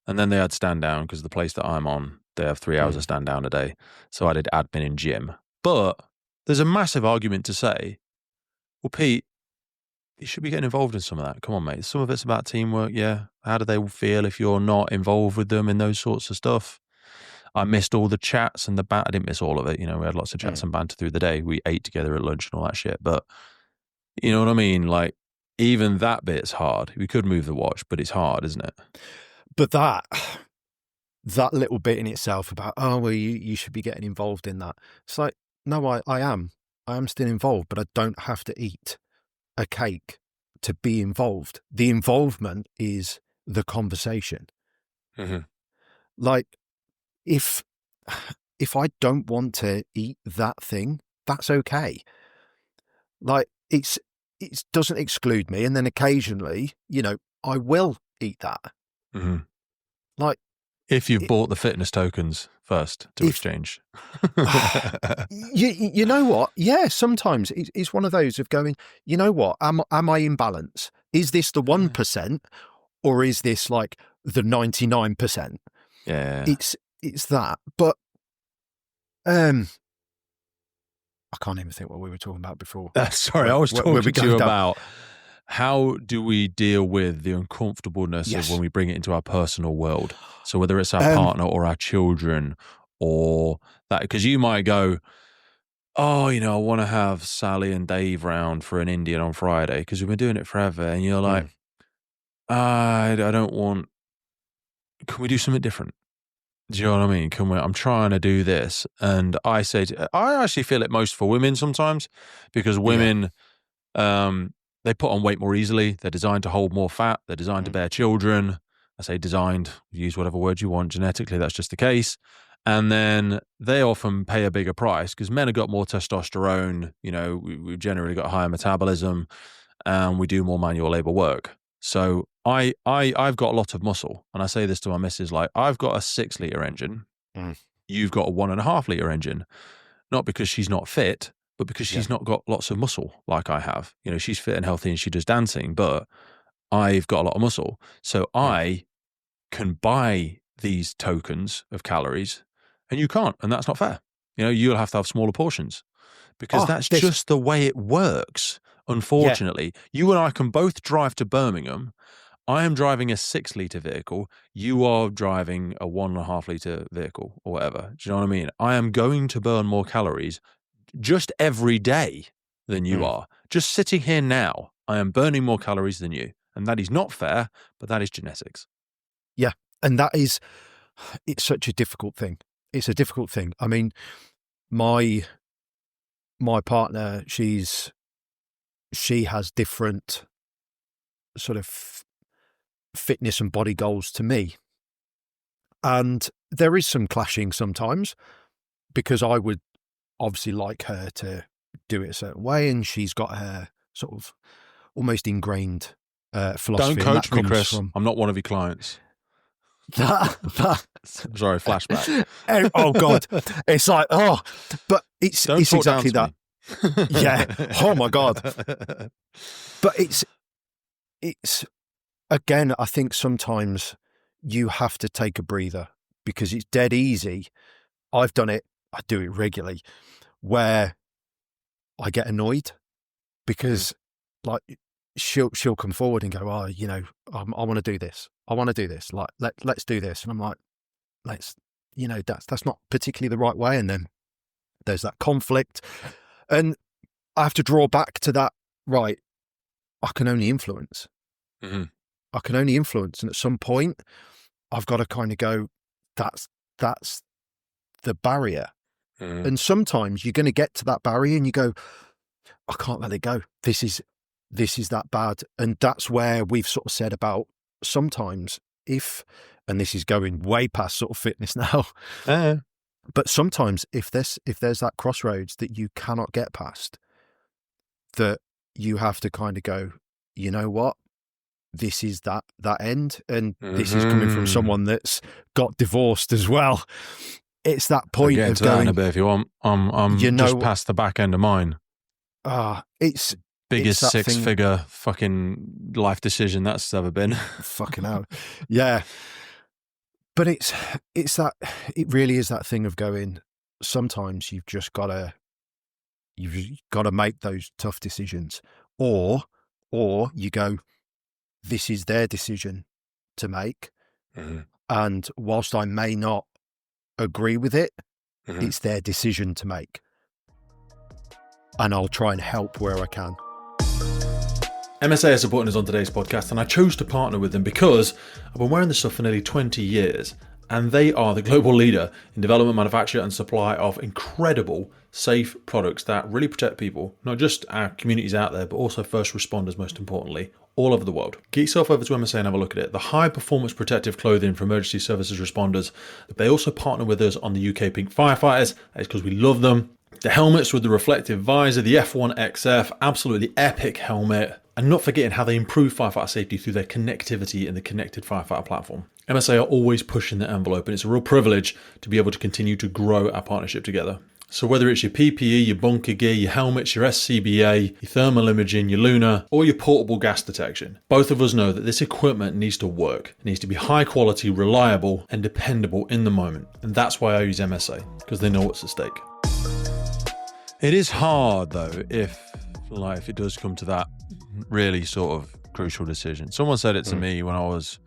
And then they had stand down, because the place that I'm on, they have 3 hours of stand down a day. So I did admin in gym. But there's a massive argument to say, well, Pete, you should be getting involved in some of that. Come on, mate. Some of it's about teamwork, yeah. How do they feel if you're not involved with them in those sorts of stuff? I missed all the chats and I didn't miss all of it. We had lots of chats and banter through the day. We ate together at lunch and all that shit. But you know what I mean? Like, even that bit's hard. We could move the watch, but it's hard, isn't it? But that little bit in itself about, you should be getting involved in that. It's like, no, I am still involved, but I don't have to eat a cake to be involved. The involvement is the conversation. Like, if I don't want to eat that thing, that's okay. Like, it doesn't exclude me, and then occasionally, I will eat that. Like, if you've bought the fitness tokens first to exchange. You know what? Yeah, sometimes it's one of those of going, you know what? Am I in balance? Is this the 1%, or is this like the 99%? Yeah. It's that. But I can't even think what we were talking about before. Sorry, I was talking to you about how do we deal with the uncomfortableness of when we bring it into our personal world. So whether it's our partner or our children or that, because you might go, I want to have Sally and Dave round for an Indian on Friday because we've been doing it forever. And you're like, I don't want, can we do something different? Do you know what I mean? I'm trying to do this. And I say, I actually feel it most for women sometimes, because women, they put on weight more easily. They're designed to hold more fat. They're designed to bear children. I say designed, use whatever word you want. Genetically, that's just the case. And then they often pay a bigger price because men have got more testosterone. We've generally got higher metabolism, and we do more manual labor work. So I've got a lot of muscle, and I say this to my missus, like, I've got a 6-liter engine. You've got a 1.5-liter engine, not because she's not fit, but because she's not got lots of muscle like I have. She's fit and healthy and she does dancing, but I've got a lot of muscle. So I can buy these tokens of calories and you can't, and that's not fair. You'll have to have smaller portions because that's just the way it works. Unfortunately, you and I can both drive to Birmingham. I am driving a 6-liter vehicle. You are driving a 1.5-liter vehicle or whatever. Do you know what I mean? I am going to burn more calories just every day than you are. Just sitting here now, I am burning more calories than you. And that is not fair, but that is genetics. Yeah. And it's such a difficult thing. It's a difficult thing. I mean, my partner, she has different sort of fitness and body goals to me. And there is some clashing sometimes, because I would obviously like her to do it a certain way, and she's got her sort of almost ingrained philosophy. Don't coach me, Chris. I'm not one of your clients. Sorry, flashback. Oh God, it's like, but it's exactly that. Yeah. Oh my God. But it's again, I think sometimes you have to take a breather, because it's dead easy. I've done it. I do it regularly, where I get annoyed because like she'll come forward and go, I want to do this. I want to do this. Like, let's do this. And I'm like, let's that's not particularly the right way. And then there's that conflict. And I have to draw back to that, right, I can only influence. Mm-hmm. I can only influence. And at some point, I've got to kind of go, that's the barrier. Mm-hmm. And sometimes you're going to get to that barrier and you go, I can't let it go. This is that bad. And that's where we've sort of said about sometimes and this is going way past sort of fitness now, but sometimes if there's that crossroads that you cannot get past, that you have to kind of go, you know what? This is that end. And this is coming from someone that's got divorced as well. It's that point get of into that going, in a bit if you want. I'm just past the back end of mine. It's biggest six-figure fucking life decision that's ever been. Fucking hell. Yeah. But it's that, it really is that thing of going, sometimes you've got to make those tough decisions, or you go, this is their decision to make. Mm-hmm. And whilst I may not agree with it, mm-hmm. it's their decision to make. And I'll try and help where I can. MSA are supporting us on today's podcast, and I chose to partner with them because I've been wearing this stuff for nearly 20 years, and they are the global leader in development, manufacture, and supply of incredible, safe products that really protect people, not just our communities out there, but also first responders, most importantly, all over the world. Get yourself over to MSA and have a look at it. The high-performance protective clothing for emergency services responders. They also partner with us on the UK Pink Firefighters. It's because we love them. The helmets with the reflective visor, the F1XF, absolutely epic helmet. And not forgetting how they improve firefighter safety through their connectivity in the connected firefighter platform. MSA are always pushing the envelope, and it's a real privilege to be able to continue to grow our partnership together. So whether it's your PPE, your bunker gear, your helmets, your SCBA, your thermal imaging, your Luna, or your portable gas detection, both of us know that this equipment needs to work. It needs to be high quality, reliable, and dependable in the moment. And that's why I use MSA, because they know what's at stake. It is hard though, if it does come to that really sort of crucial decision. Someone said it to me when I was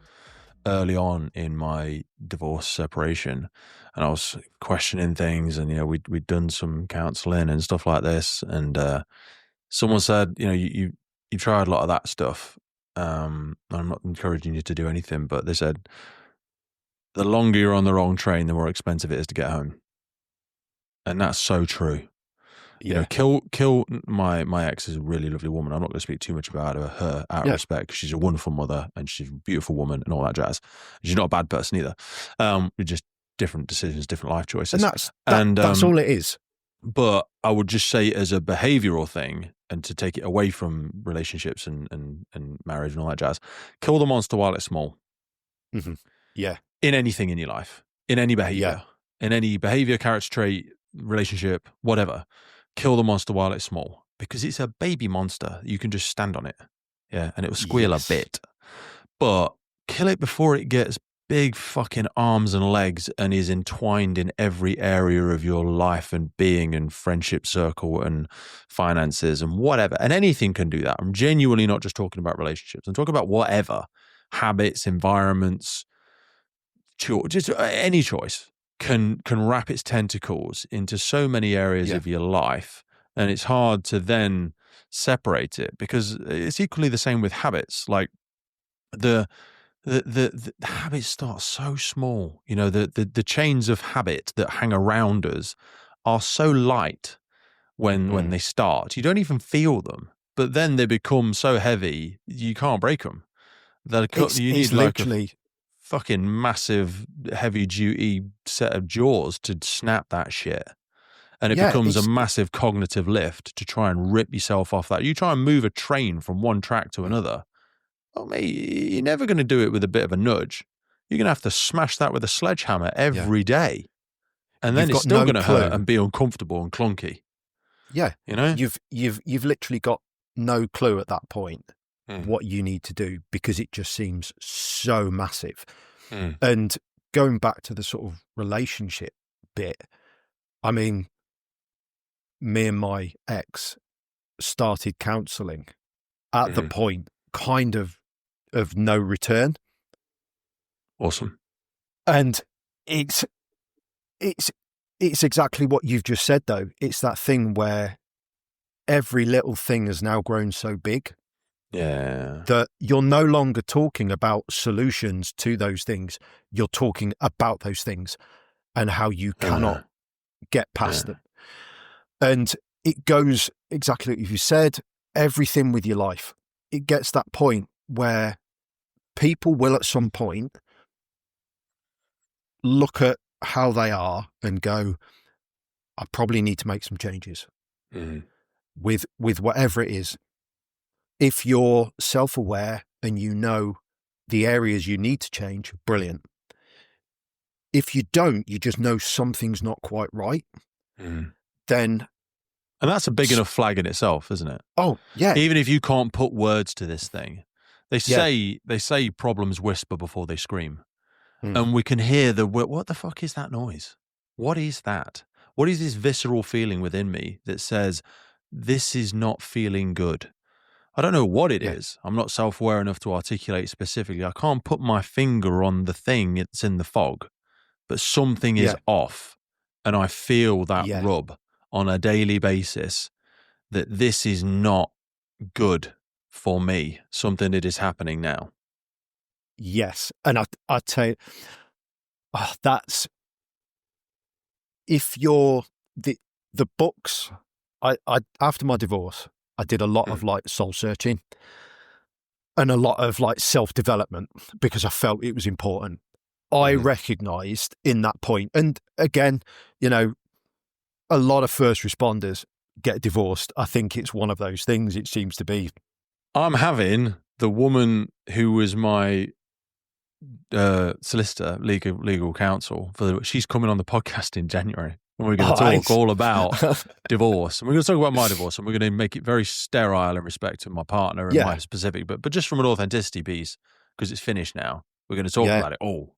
early on in my divorce separation, and I was questioning things, and we'd done some counselling and stuff like this, and someone said, you tried a lot of that stuff. I'm not encouraging you to do anything, but they said the longer you're on the wrong train, the more expensive it is to get home, and that's so true. Yeah. Kill my ex is a really lovely woman. I'm not going to speak too much about her out of respect, because she's a wonderful mother and she's a beautiful woman and all that jazz. She's not a bad person either. We're just different decisions, different life choices. And that's all it is. But I would just say, as a behavioral thing, and to take it away from relationships and marriage and all that jazz, kill the monster while it's small. Mm-hmm. Yeah. In anything in your life, in any behavior, in any behavior, character trait, relationship, whatever. Kill the monster while it's small, because it's a baby monster. You can just stand on it, and it will squeal a bit. But kill it before it gets big fucking arms and legs and is entwined in every area of your life and being and friendship circle and finances and whatever. And anything can do that. I'm genuinely not just talking about relationships. I'm talking about whatever. Habits, environments, just any choice can wrap its tentacles into so many areas of your life, and it's hard to then separate it, because it's equally the same with habits. Like the habits start so small. The chains of habit that hang around us are so light when they start. You don't even feel them, but then they become so heavy you can't break them. You need literally fucking massive, heavy-duty set of jaws to snap that shit. And it becomes a massive cognitive lift to try and rip yourself off that. You try and move a train from one track to another. Oh, mate, you're never going to do it with a bit of a nudge. You're going to have to smash that with a sledgehammer every day. And then it's still going to hurt and be uncomfortable and clunky. Yeah. You've literally got no clue at that point what you need to do, because it just seems so massive. And going back to the sort of relationship bit, I mean, me and my ex started counselling at the point kind of no return. Awesome. And it's it's exactly what you've just said, though. It's that thing where every little thing has now grown so big that you're no longer talking about solutions to those things. You're talking about those things and how you cannot get past them. And it goes exactly what you said, everything with your life. It gets that point where people will at some point look at how they are and go, I probably need to make some changes with whatever it is. If you're self-aware and you know the areas you need to change, brilliant. If you don't, you just know something's not quite right, then... And that's a big enough flag in itself, isn't it? Oh, yeah. Even if you can't put words to this thing, they say problems whisper before they scream. And we can hear what the fuck is that noise? What is that? What is this visceral feeling within me that says, this is not feeling good? I don't know what it is. I'm not self-aware enough to articulate specifically. I can't put my finger on the thing that's in the fog, but something is off. And I feel that rub on a daily basis that this is not good for me, something that is happening now. Yes. And I tell you, that's, if you're the books, I after my divorce, I did a lot of like soul searching and a lot of like self-development because I felt it was important. I recognized in that point, and again, you know, a lot of first responders get divorced. I think it's one of those things, it seems to be. I'm having the woman who was my solicitor, legal counsel, she's coming on the podcast in January. And we're going to talk all about divorce. And we're going to talk about my divorce, and we're going to make it very sterile in respect to my partner and my specific, but just from an authenticity piece, because it's finished now. We're going to talk about it all.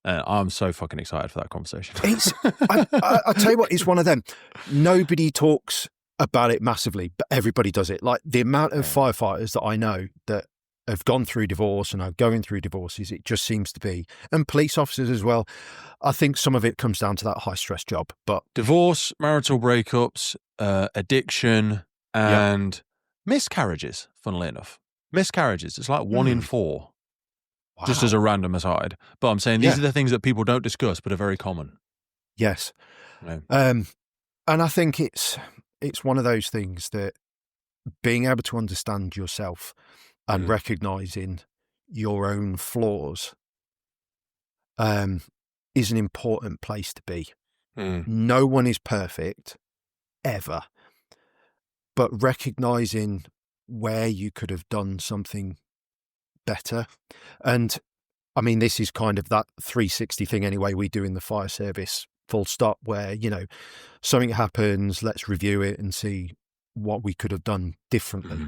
I'm so fucking excited for that conversation. I tell you what, it's one of them. Nobody talks about it massively, but everybody does it. Like the amount of firefighters that I know that have gone through divorce and are going through divorces, it just seems to be, and police officers as well. I think some of it comes down to that high stress job, but divorce, marital breakups, addiction, and miscarriages, funnily enough. Miscarriages, it's like 1 in 4. Wow. Just as a random aside. But I'm saying these are the things that people don't discuss, but are very common. Yes. And I think it's one of those things that being able to understand yourself and recognizing your own flaws is an important place to be. No one is perfect, ever. But recognizing where you could have done something better. And I mean, this is kind of that 360 thing anyway we do in the fire service, full stop, where, you know, something happens, let's review it and see what we could have done differently.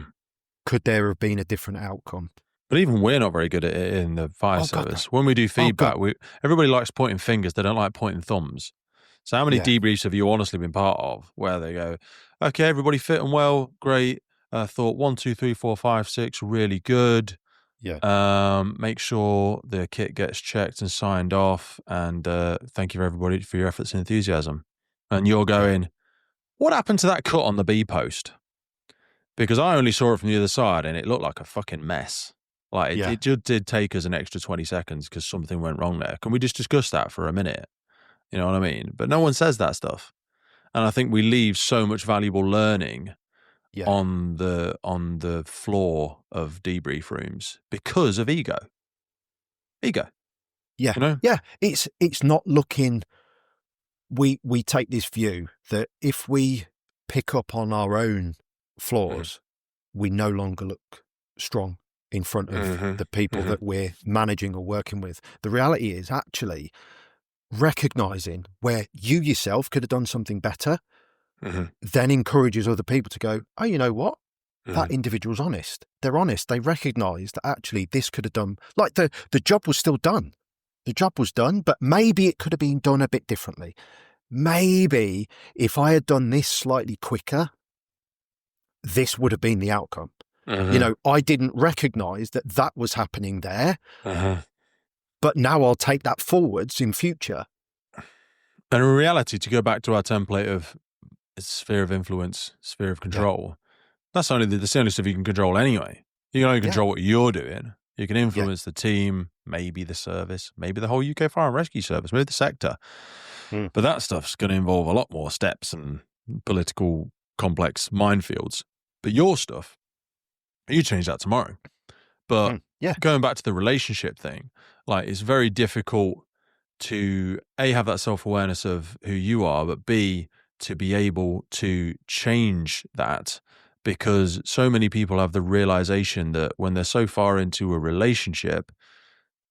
Could there have been a different outcome? But even we're not very good at it in the fire service. When we do feedback, everybody likes pointing fingers. They don't like pointing thumbs. So how many debriefs have you honestly been part of where they go, okay, everybody fit and well, great. Thought 1, 2, 3, 4, 5, 6, really good. Make sure the kit gets checked and signed off. And thank you everybody for your efforts and enthusiasm. And you're going, what happened to that cut on the B post? Because I only saw it from the other side and it looked like a fucking mess. Like it just did take us an extra 20 seconds because something went wrong there. Can we just discuss that for a minute? You know what I mean? But no one says that stuff. And I think we leave so much valuable learning on the floor of debrief rooms because of ego. Yeah. You know? Yeah. It's not looking, we take this view that if we pick up on our own flaws, we no longer look strong in front of the people that we're managing or working with. The reality is actually recognizing where you yourself could have done something better, then encourages other people to go, oh, you know what? That individual's honest. They're honest. They recognize that actually this could have done, like the job was still done. The job was done, but maybe it could have been done a bit differently. Maybe if I had done this slightly quicker, this would have been the outcome. You know, I didn't recognize that was happening there, but now I'll take that forwards in future. And in reality, to go back to our template of sphere of influence, sphere of control, that's only the only stuff you can control anyway. You can only control what you're doing. You can influence the team, maybe the service, maybe the whole UK Fire and Rescue Service, maybe the sector. But that stuff's going to involve a lot more steps and political complex minefields. But your stuff, you change that tomorrow. But going back to the relationship thing, like, it's very difficult to A, have that self-awareness of who you are, but B, to be able to change that, because so many people have the realization that when they're so far into a relationship,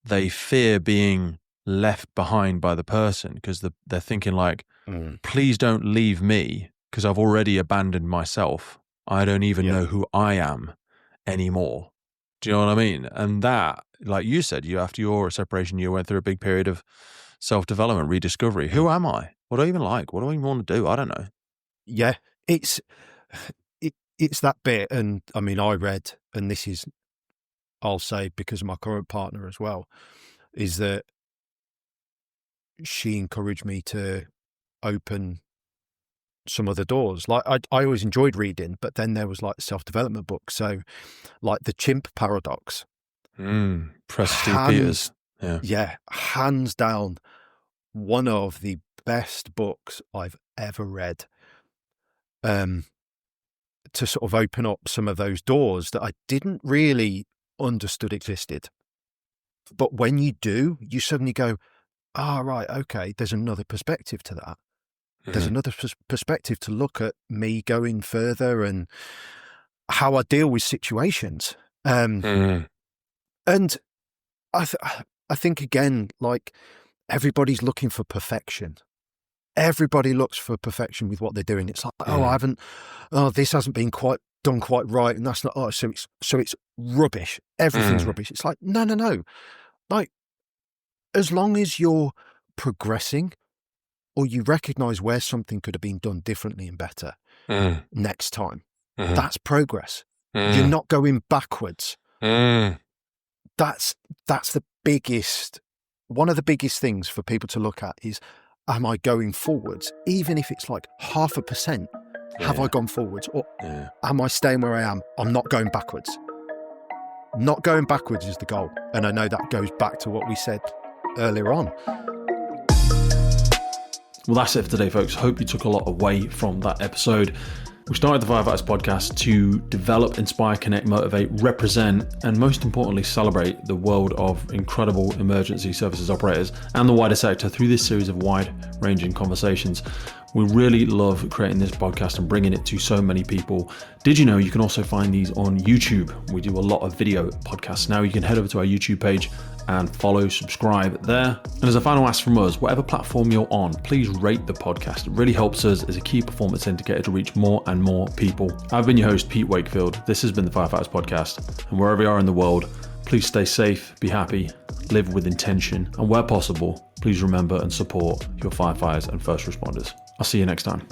they fear being left behind by the person, because they're thinking like, please don't leave me, because I've already abandoned myself. I don't even know who I am anymore. Do you know what I mean? And that, like you said, after your separation, you went through a big period of self-development, rediscovery. Who am I? What do I even like? What do I even want to do? I don't know. Yeah, it's that bit. And I mean, I read, and this is, I'll say because of my current partner as well, is that she encouraged me to open some other doors. Like I always enjoyed reading, but then there was like self-development books. So like the Chimp Paradox. Preston Peters. Yeah, hands down, one of the best books I've ever read. To sort of open up some of those doors that I didn't really understood existed. But when you do, you suddenly go, right, okay, there's another perspective to that. There's another perspective to look at me going further and how I deal with situations. And I think, again, like, everybody's looking for perfection. Everybody looks for perfection with what they're doing. It's like, this hasn't been done quite right, and that's not, so it's rubbish. Everything's rubbish. It's like, no. Like, as long as you're progressing, or you recognize where something could have been done differently and better next time, that's progress. You're not going backwards. That's the biggest, one of the biggest things for people to look at is, am I going forwards? Even if it's like 0.5%, have I gone forwards? Or am I staying where I am? I'm not going backwards. Not going backwards is the goal. And I know that goes back to what we said earlier on. Well, that's it for today, folks. Hope you took a lot away from that episode. We started the Firefighters podcast to develop, inspire, connect, motivate, represent, and most importantly, celebrate the world of incredible emergency services operators and the wider sector through this series of wide-ranging conversations. We really love creating this podcast and bringing it to so many people. Did you know you can also find these on YouTube? We do a lot of video podcasts now. You can head over to our YouTube page and follow, subscribe there. And as a final ask from us, whatever platform you're on, please rate the podcast. It really helps us as a key performance indicator to reach more and more people. I've been your host, Pete Wakefield. This has been the Firefighters podcast. And wherever you are in the world, please stay safe, be happy, live with intention, and where possible, please remember and support your firefighters and first responders. I'll see you next time.